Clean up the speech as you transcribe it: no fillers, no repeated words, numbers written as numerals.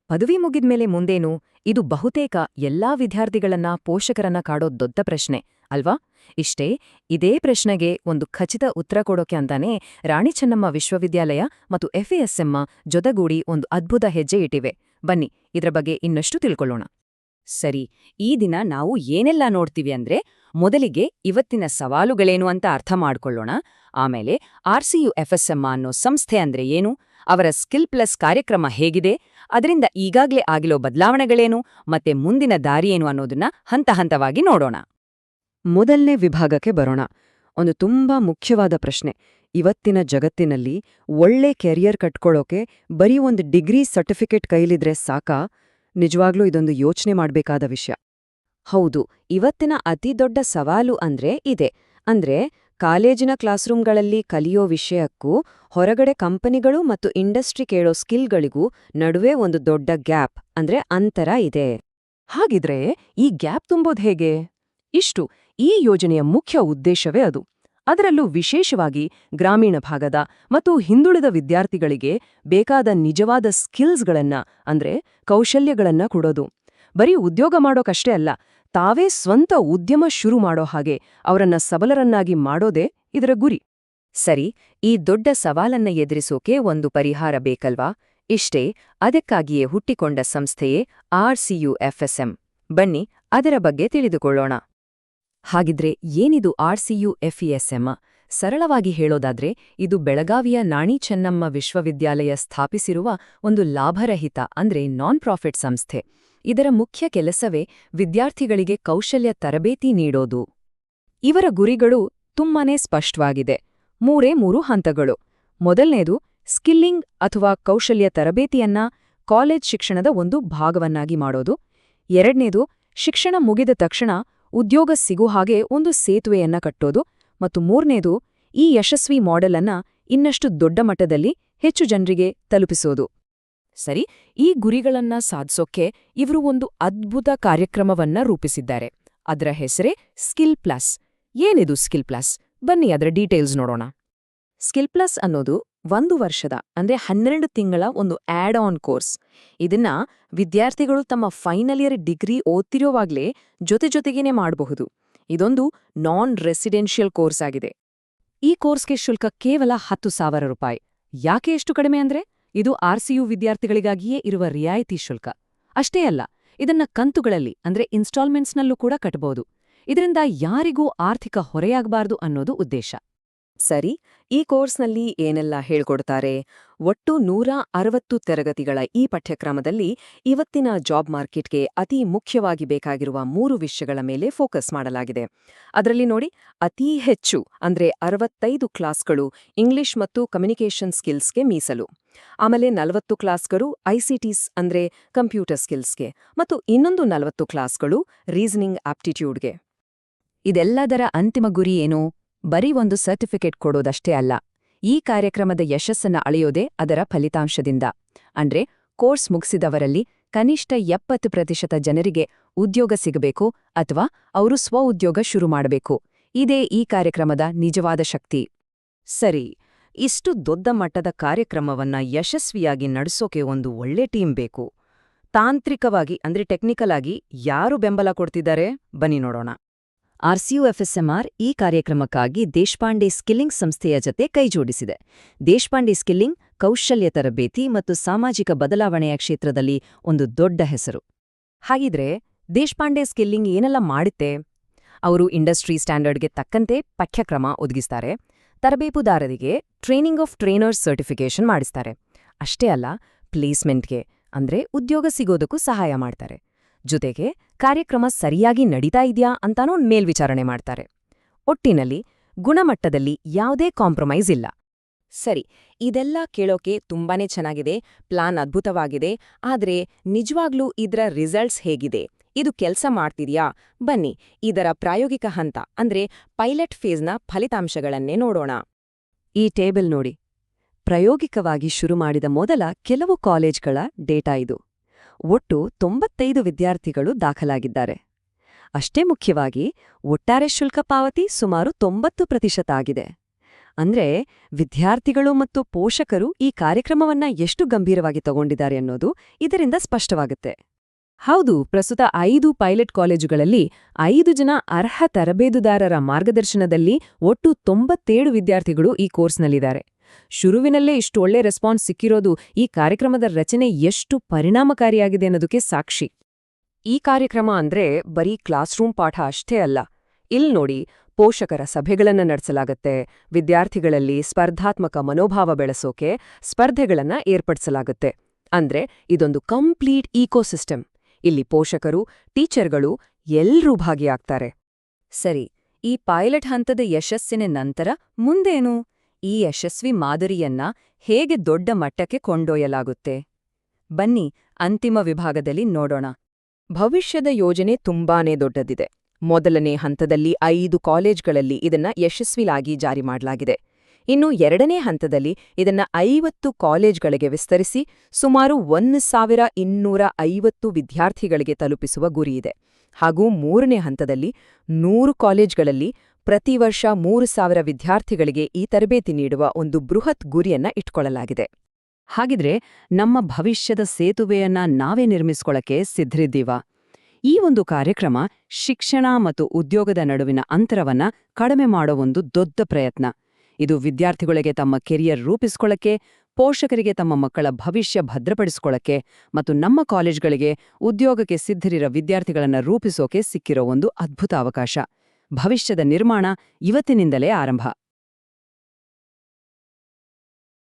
ಪದವಿ ಮುಗಿದ್ಮೇಲೆ ಮುಂದೇನು? ಇದು ಬಹುತೇಕ ಎಲ್ಲಾ ವಿದ್ಯಾರ್ಥಿಗಳನ್ನ ಪೋಷಕರನ್ನ ಕಾಡೋ ದೊಡ್ಡ ಪ್ರಶ್ನೆ ಅಲ್ವಾ? ಇದೇ ಪ್ರಶ್ನೆಗೆ ಒಂದು ಖಚಿತ ಉತ್ತರ ಕೊಡೋಕೆ ಅಂತಾನೆ ರಾಣಿ ಚೆನ್ನಮ್ಮ ವಿಶ್ವವಿದ್ಯಾಲಯ ಮತ್ತು ಎಫ್ಎಎಸ್ಎಂ ಜೊತೆಗೂಡಿ ಒಂದು ಅದ್ಭುತ ಹೆಜ್ಜೆ ಇಟ್ಟಿವೆ. ಬನ್ನಿ ಇದ್ರ ಬಗ್ಗೆ ಇನ್ನಷ್ಟು ತಿಳ್ಕೊಳ್ಳೋಣ. ಸರಿ, ಈ ದಿನ ನಾವು ಏನೆಲ್ಲ ನೋಡ್ತೀವಿ ಅಂದ್ರೆ, ಮೊದಲಿಗೆ ಇವತ್ತಿನ ಸವಾಲುಗಳೇನು ಅಂತ ಅರ್ಥ ಮಾಡ್ಕೊಳ್ಳೋಣ. ಆಮೇಲೆ RCUFSM ಅನ್ನೋ ಸಂಸ್ಥೆ ಅಂದ್ರೆ ಏನು, ಅವರ ಸ್ಕಿಲ್ ಪ್ಲಸ್ ಕಾರ್ಯಕ್ರಮ ಹೇಗಿದೆ, ಅದರಿಂದ ಈಗಾಗ್ಲೇ ಆಗಿರೋ ಬದಲಾವಣೆಗಳೇನು, ಮತ್ತೆ ಮುಂದಿನ ದಾರಿಯೇನು ಅನ್ನೋದನ್ನ ಹಂತ ಹಂತವಾಗಿ ನೋಡೋಣ. ಮೊದಲನೇ ವಿಭಾಗಕ್ಕೆ ಬರೋಣ. ಒಂದು ತುಂಬಾ ಮುಖ್ಯವಾದ ಪ್ರಶ್ನೆ. ಇವತ್ತಿನ ಜಗತ್ತಿನಲ್ಲಿ ಒಳ್ಳೆ ಕೆರಿಯರ್ ಕಟ್ಕೊಳ್ಳೋಕೆ ಬರೀ ಒಂದು ಡಿಗ್ರಿ ಸರ್ಟಿಫಿಕೇಟ್ ಕೈಲಿದ್ರೆ ಸಾಕಾ? ನಿಜವಾಗ್ಲೂ ಇದೊಂದು ಯೋಚನೆ ಮಾಡ್ಬೇಕಾದ ವಿಷಯ. ಹೌದು, ಇವತ್ತಿನ ಅತಿದೊಡ್ಡ ಸವಾಲು ಇದೆ. ಕಾಲೇಜಿನ ಕ್ಲಾಸ್ರೂಮ್ಗಳಲ್ಲಿ ಕಲಿಯೋ ವಿಷಯಕ್ಕೂ ಹೊರಗಡೆ ಕಂಪನಿಗಳು ಮತ್ತು ಇಂಡಸ್ಟ್ರಿ ಕೇಳೋ ಸ್ಕಿಲ್ಗಳಿಗೂ ನಡುವೆ ಒಂದು ದೊಡ್ಡ ಗ್ಯಾಪ್ ಅಂತರ ಇದೆ. ಹಾಗಿದ್ರೆ ಈ ಗ್ಯಾಪ್ ತುಂಬೋದ್ ಹೇಗೆ? ಈ ಯೋಜನೆಯ ಮುಖ್ಯ ಉದ್ದೇಶವೇ ಅದು. ಅದರಲ್ಲೂ ವಿಶೇಷವಾಗಿ ಗ್ರಾಮೀಣ ಭಾಗದ ಮತ್ತು ಹಿಂದುಳಿದ ವಿದ್ಯಾರ್ಥಿಗಳಿಗೆ ಬೇಕಾದ ನಿಜವಾದ ಸ್ಕಿಲ್ಸ್ಗಳನ್ನ ಕೌಶಲ್ಯಗಳನ್ನ ಕೊಡೋದು. ಬರೀ ಉದ್ಯೋಗ ಮಾಡೋಕಷ್ಟೇ ಅಲ್ಲ, ತಾವೇ ಸ್ವಂತ ಉದ್ಯಮ ಶುರು ಮಾಡೋ ಹಾಗೆ ಅವರನ್ನ ಸಬಲರನ್ನಾಗಿ ಮಾಡೋದೇ ಇದರ ಗುರಿ. ಸರಿ, ಈ ದೊಡ್ಡ ಸವಾಲನ್ನ ಎದುರಿಸೋಕೆ ಒಂದು ಪರಿಹಾರ ಬೇಕಲ್ವಾ? ಅದಕ್ಕಾಗಿಯೇ ಹುಟ್ಟಿಕೊಂಡ ಸಂಸ್ಥೆಯೇ RCUFSM. ಬನ್ನಿ ಅದರ ಬಗ್ಗೆ ತಿಳಿದುಕೊಳ್ಳೋಣ. ಹಾಗಿದ್ರೆ ಏನಿದು RCUFSM? ಸರಳವಾಗಿ ಹೇಳೋದಾದ್ರೆ ಇದು ಬೆಳಗಾವಿಯ ರಾಣಿ ಚೆನ್ನಮ್ಮ ವಿಶ್ವವಿದ್ಯಾಲಯ ಸ್ಥಾಪಿಸಿರುವ ಒಂದು ಲಾಭರಹಿತ ನಾನ್ ಪ್ರಾಫಿಟ್ ಸಂಸ್ಥೆ. ಇದರ ಮುಖ್ಯ ಕೆಲಸವೇ ವಿದ್ಯಾರ್ಥಿಗಳಿಗೆ ಕೌಶಲ್ಯ ತರಬೇತಿ ನೀಡೋದು. ಇವರ ಗುರಿಗಳು ತುಂಬಾನೇ ಸ್ಪಷ್ಟವಾಗಿದೆ. 3 ಹಂತಗಳು. ಮೊದಲನೇದು ಸ್ಕಿಲ್ಲಿಂಗ್ ಅಥವಾ ಕೌಶಲ್ಯ ತರಬೇತಿಯನ್ನ ಕಾಲೇಜ್ ಶಿಕ್ಷಣದ ಒಂದು ಭಾಗವನ್ನಾಗಿ ಮಾಡೋದು. ಎರಡನೇದು ಶಿಕ್ಷಣ ಮುಗಿದ ತಕ್ಷಣ ಉದ್ಯೋಗ ಸಿಗೋ ಹಾಗೆ ಒಂದು ಸೇತುವೆಯನ್ನ ಕಟ್ಟೋದು. ಮತ್ತು ಮೂರನೇದು ಈ ಯಶಸ್ವಿ ಮಾಡೆಲ್ ಅನ್ನ ಇನ್ನಷ್ಟು ದೊಡ್ಡ ಮಟ್ಟದಲ್ಲಿ ಹೆಚ್ಚು ಜನರಿಗೆ ತಲುಪಿಸೋದು. ಸರಿ, ಈ ಗುರಿಗಳನ್ನ ಸಾಧಿಸೋಕೆ ಇವರು ಒಂದು ಅದ್ಭುತ ಕಾರ್ಯಕ್ರಮವನ್ನ ರೂಪಿಸಿದ್ದಾರೆ. ಅದರ ಹೆಸರೇ ಸ್ಕಿಲ್ ಪ್ಲಸ್. ಏನಿದು ಸ್ಕಿಲ್ ಪ್ಲಸ್? ಬನ್ನಿ ಅದರ ಡೀಟೇಲ್ಸ್ ನೋಡೋಣ. ಸ್ಕಿಲ್ ಪ್ಲಸ್ ಅನ್ನೋದು 1 ವರ್ಷದ 12 ತಿಂಗಳ ಒಂದು ಆಡ್ ಆನ್ ಕೋರ್ಸ್. ಇದನ್ನ ವಿದ್ಯಾರ್ಥಿಗಳು ತಮ್ಮ ಫೈನಲ್ ಇಯರ್ ಡಿಗ್ರಿ ಓದ್ತಿರೋವಾಗ್ಲೇ ಜೊತೆಗೇನೆ ಮಾಡಬಹುದು. ಇದೊಂದು ನಾನ್ ರೆಸಿಡೆನ್ಷಿಯಲ್ ಕೋರ್ಸ್ ಆಗಿದೆ. ಈ ಕೋರ್ಸ್ಗೆ ಶುಲ್ಕ ಕೇವಲ 10,000 ರೂಪಾಯಿ. ಯಾಕೆ ಎಷ್ಟು ಕಡಿಮೆ ಇದು RCU ವಿದ್ಯಾರ್ಥಿಗಳಿಗಾಗಿಯೇ ಇರುವ ರಿಯಾಯಿತಿ ಶುಲ್ಕ. ಅಷ್ಟೇ ಅಲ್ಲ, ಇದನ್ನ ಕಂತುಗಳಲ್ಲಿ ಇನ್ಸ್ಟಾಲ್ಮೆಂಟ್ಸ್ನಲ್ಲೂ ಕೂಡ ಕಟ್ಟಬಹುದು. ಇದರಿಂದ ಯಾರಿಗೂ ಆರ್ಥಿಕ ಹೊರೆಯಾಗಬಾರದು ಅನ್ನೋದು ಉದ್ದೇಶ. ಸರಿ, ಈ ಕೋರ್ಸ್ನಲ್ಲಿ ಏನೆಲ್ಲ ಹೇಳ್ಕೊಡ್ತಾರೆ? ಒಟ್ಟು 160 ತರಗತಿಗಳ ಈ ಪಠ್ಯಕ್ರಮದಲ್ಲಿ ಇವತ್ತಿನ ಜಾಬ್ ಮಾರ್ಕೆಟ್ಗೆ ಅತಿ ಮುಖ್ಯವಾಗಿ ಬೇಕಾಗಿರುವ 3 ವಿಷಯಗಳ ಮೇಲೆ ಫೋಕಸ್ ಮಾಡಲಾಗಿದೆ. ಅದರಲ್ಲಿ ನೋಡಿ, ಅತೀ ಹೆಚ್ಚು 65 ಕ್ಲಾಸ್ಗಳು ಇಂಗ್ಲಿಷ್ ಮತ್ತು ಕಮ್ಯುನಿಕೇಷನ್ ಸ್ಕಿಲ್ಸ್ಗೆ ಮೀಸಲು. ಆಮೇಲೆ 40 ಕ್ಲಾಸ್ಗಳು ICTs ಕಂಪ್ಯೂಟರ್ ಸ್ಕಿಲ್ಸ್ಗೆ, ಮತ್ತು ಇನ್ನೊಂದು 40 ಕ್ಲಾಸ್ಗಳು ರೀಸನಿಂಗ್ ಆಪ್ಟಿಟ್ಯೂಡ್ಗೆ. ಇದೆಲ್ಲದರ ಅಂತಿಮ ಗುರಿ ಏನು? ಬರೀ ಒಂದು ಸರ್ಟಿಫಿಕೇಟ್ ಕೊಡೋದಷ್ಟೇ ಅಲ್ಲ. ಈ ಕಾರ್ಯಕ್ರಮದ ಯಶಸ್ಸನ್ನ ಅಳೆಯೋದೇ ಅದರ ಫಲಿತಾಂಶದಿಂದ. ಕೋರ್ಸ್ ಮುಗಿಸಿದವರಲ್ಲಿ ಕನಿಷ್ಠ 70% ಜನರಿಗೆ ಉದ್ಯೋಗ ಸಿಗಬೇಕು ಅಥವಾ ಅವರು ಸ್ವಉದ್ಯೋಗ ಶುರು ಮಾಡಬೇಕು. ಇದೇ ಈ ಕಾರ್ಯಕ್ರಮದ ನಿಜವಾದ ಶಕ್ತಿ. ಸರಿ, ಇಷ್ಟು ದೊಡ್ಡ ಮಟ್ಟದ ಕಾರ್ಯಕ್ರಮವನ್ನ ಯಶಸ್ವಿಯಾಗಿ ನಡೆಸೋಕೆ ಒಂದು ಒಳ್ಳೆ ಟೀಮ್ ಬೇಕು. ತಾಂತ್ರಿಕವಾಗಿ ಟೆಕ್ನಿಕಲ್ ಆಗಿ ಯಾರು ಬೆಂಬಲ ಕೊಡ್ತಿದ್ದಾರೆ? ಬನ್ನಿ ನೋಡೋಣ. RCUFSMR ಈ ಕಾರ್ಯಕ್ರಮಕ್ಕಾಗಿ ದೇಶಪಾಂಡೆ ಸ್ಕಿಲ್ಲಿಂಗ್ ಸಂಸ್ಥೆಯ ಜತೆ ಕೈಜೋಡಿಸಿದೆ. ದೇಶಪಾಂಡೆ ಸ್ಕಿಲ್ಲಿಂಗ್ ಕೌಶಲ್ಯ ತರಬೇತಿ ಮತ್ತು ಸಾಮಾಜಿಕ ಬದಲಾವಣೆಯ ಕ್ಷೇತ್ರದಲ್ಲಿ ಒಂದು ದೊಡ್ಡ ಹೆಸರು. ಹಾಗಿದ್ರೆ ದೇಶಪಾಂಡೆ ಸ್ಕಿಲ್ಲಿಂಗ್ ಏನೆಲ್ಲ ಮಾಡುತ್ತೆ? ಅವರು ಇಂಡಸ್ಟ್ರಿ ಸ್ಟ್ಯಾಂಡರ್ಡ್ಗೆ ತಕ್ಕಂತೆ ಪಠ್ಯಕ್ರಮ ಒದಗಿಸ್ತಾರೆ. ತರಬೇತುದಾರರಿಗೆ ಟ್ರೈನಿಂಗ್ ಆಫ್ ಟ್ರೈನರ್ಸ್ ಸರ್ಟಿಫಿಕೇಷನ್ ಮಾಡಿಸ್ತಾರೆ. ಅಷ್ಟೇ ಅಲ್ಲ, ಪ್ಲೇಸ್ಮೆಂಟ್ಗೆ ಉದ್ಯೋಗ ಸಿಗೋದಕ್ಕೂ ಸಹಾಯ ಮಾಡ್ತಾರೆ. ಜೊತೆಗೆ ಕಾರ್ಯಕ್ರಮ ಸರಿಯಾಗಿ ನಡೀತಾ ಇದೆಯಾ ಅಂತಾನೂ ಮೇಲ್ವಿಚಾರಣೆ ಮಾಡ್ತಾರೆ. ಒಟ್ಟಿನಲ್ಲಿ ಗುಣಮಟ್ಟದಲ್ಲಿ ಯಾವುದೇ ಕಾಂಪ್ರಮೈಸ್ ಇಲ್ಲ. ಸರಿ, ಇದೆಲ್ಲ ಕೇಳೋಕೆ ತುಂಬಾನೇ ಚೆನ್ನಾಗಿದೆ, ಪ್ಲಾನ್ ಅದ್ಭುತವಾಗಿದೆ. ಆದ್ರೆ ನಿಜವಾಗ್ಲೂ ಇದರ ರಿಸಲ್ಟ್ಸ್ ಹೇಗಿದೆ? ಇದು ಕೆಲಸ ಮಾಡ್ತಿದ್ಯಾ? ಬನ್ನಿ ಇದರ ಪ್ರಾಯೋಗಿಕ ಹಂತ ಪೈಲಟ್ ಫೇಸ್ನ ಫಲಿತಾಂಶಗಳನ್ನೇ ನೋಡೋಣ. ಈ ಟೇಬಲ್ ನೋಡಿ. ಪ್ರಾಯೋಗಿಕವಾಗಿ ಶುರು ಮಾಡಿದ ಮೊದಲ ಕೆಲವು ಕಾಲೇಜ್ಗಳ ಡೇಟಾ ಇದು. ಒಟ್ಟು 95 ವಿದ್ಯಾರ್ಥಿಗಳು ದಾಖಲಾಗಿದ್ದಾರೆ. ಅಷ್ಟೇ ಮುಖ್ಯವಾಗಿ ಒಟ್ಟಾರೆ ಶುಲ್ಕ ಪಾವತಿ ಸುಮಾರು 90% ಆಗಿದೆ. ಅಂದ್ರೆ ವಿದ್ಯಾರ್ಥಿಗಳು ಮತ್ತು ಪೋಷಕರು ಈ ಕಾರ್ಯಕ್ರಮವನ್ನ ಎಷ್ಟು ಗಂಭೀರವಾಗಿ ತಗೊಂಡಿದ್ದಾರೆ ಅನ್ನೋದು ಇದರಿಂದ ಸ್ಪಷ್ಟವಾಗುತ್ತೆ. ಹೌದು, ಪ್ರಸ್ತುತ 5 ಪೈಲಟ್ ಕಾಲೇಜುಗಳಲ್ಲಿ 5 ಜನ ಅರ್ಹ ತರಬೇತುದಾರರ ಮಾರ್ಗದರ್ಶನದಲ್ಲಿ ಒಟ್ಟು 97 ವಿದ್ಯಾರ್ಥಿಗಳು ಈ ಕೋರ್ಸ್ನಲ್ಲಿದ್ದಾರೆ. ಶುರುವಿನಲ್ಲೇ ಇಷ್ಟು ಒಳ್ಳೆ ರೆಸ್ಪಾನ್ಸ್ ಸಿಕ್ಕಿರೋದು ಈ ಕಾರ್ಯಕ್ರಮದ ರಚನೆ ಎಷ್ಟು ಪರಿಣಾಮಕಾರಿಯಾಗಿದೆ ಅನ್ನೋದಕ್ಕೆ ಸಾಕ್ಷಿ. ಈ ಕಾರ್ಯಕ್ರಮ ಅಂದ್ರೆ ಬರೀ ಕ್ಲಾಸ್ ರೂಮ್ ಪಾಠ ಅಷ್ಟೇ ಅಲ್ಲ. ನೋಡಿ, ಪೋಷಕರ ಸಭೆಗಳನ್ನ ನಡೆಸಲಾಗತ್ತೆ, ವಿದ್ಯಾರ್ಥಿಗಳಲ್ಲಿ ಸ್ಪರ್ಧಾತ್ಮಕ ಮನೋಭಾವ ಬೆಳೆಸೋಕೆ ಸ್ಪರ್ಧೆಗಳನ್ನ ಏರ್ಪಡಿಸಲಾಗುತ್ತೆ. ಅಂದ್ರೆ ಇದೊಂದು ಕಂಪ್ಲೀಟ್ ಈಕೋಸಿಸ್ಟಮ್. ಇಲ್ಲಿ ಪೋಷಕರು, ಟೀಚರ್ಗಳು ಎಲ್ರೂ ಭಾಗಿಯಾಗ್ತಾರೆ. ಸರಿ, ಈ ಪೈಲಟ್ ಹಂತದ ಯಶಸ್ಸಿನ ನಂತರ ಮುಂದೇನು? ಈ ಯಶಸ್ವಿ ಮಾದರಿಯನ್ನ ಹೇಗೆ ದೊಡ್ಡ ಮಟ್ಟಕ್ಕೆ ಕೊಂಡೊಯ್ಯಲಾಗುತ್ತೆ? ಬನ್ನಿ ಅಂತಿಮ ವಿಭಾಗದಲ್ಲಿ ನೋಡೋಣ. ಭವಿಷ್ಯದ ಯೋಜನೆ ತುಂಬಾನೇ ದೊಡ್ಡದಿದೆ. ಮೊದಲನೇ ಹಂತದಲ್ಲಿ 5 ಕಾಲೇಜ್ಗಳಲ್ಲಿ ಇದನ್ನ ಯಶಸ್ವಿಯಾಗಿ ಜಾರಿ ಮಾಡಲಾಗಿದೆ. ಇನ್ನು 2ನೇ ಹಂತದಲ್ಲಿ ಇದನ್ನ 50 ಕಾಲೇಜ್ಗಳಿಗೆ ವಿಸ್ತರಿಸಿ ಸುಮಾರು 1250 ವಿದ್ಯಾರ್ಥಿಗಳಿಗೆ ತಲುಪಿಸುವ ಗುರಿಯಿದೆ. ಹಾಗೂ 3ನೇ ಹಂತದಲ್ಲಿ 100 ಕಾಲೇಜ್ಗಳಲ್ಲಿ ಪ್ರತಿ ವರ್ಷ 3000 ವಿದ್ಯಾರ್ಥಿಗಳಿಗೆ ಈ ತರಬೇತಿ ನೀಡುವ ಒಂದು ಬೃಹತ್ ಗುರಿಯನ್ನ ಇಟ್ಕೊಳ್ಳಲಾಗಿದೆ. ಹಾಗಿದ್ರೆ ನಮ್ಮ ಭವಿಷ್ಯದ ಸೇತುವೆಯನ್ನ ನಾವೇ ನಿರ್ಮಿಸ್ಕೊಳಕ್ಕೆ ಸಿದ್ಧರಿದ್ದೀವಾ? ಈ ಒಂದು ಕಾರ್ಯಕ್ರಮ ಶಿಕ್ಷಣ ಮತ್ತು ಉದ್ಯೋಗದ ನಡುವಿನ ಅಂತರವನ್ನ ಕಡಿಮೆ ಮಾಡೋ ಒಂದು ದೊಡ್ಡ ಪ್ರಯತ್ನ. ಇದು ವಿದ್ಯಾರ್ಥಿಗಳಿಗೆ ತಮ್ಮ ಕೆರಿಯರ್ ರೂಪಿಸ್ಕೊಳ್ಳಕ್ಕೆ, ಪೋಷಕರಿಗೆ ತಮ್ಮ ಮಕ್ಕಳ ಭವಿಷ್ಯ ಭದ್ರಪಡಿಸ್ಕೊಳ್ಳಕ್ಕೆ ಮತ್ತು ನಮ್ಮ ಕಾಲೇಜ್ಗಳಿಗೆ ಉದ್ಯೋಗಕ್ಕೆ ಸಿದ್ಧರಿರೋ ವಿದ್ಯಾರ್ಥಿಗಳನ್ನ ರೂಪಿಸೋಕೆ ಸಿಕ್ಕಿರೋ ಒಂದು ಅದ್ಭುತ ಅವಕಾಶ. ಭವಿಷ್ಯದ ನಿರ್ಮಾಣ ಇವತ್ತಿನಿಂದಲೇ ಆರಂಭ.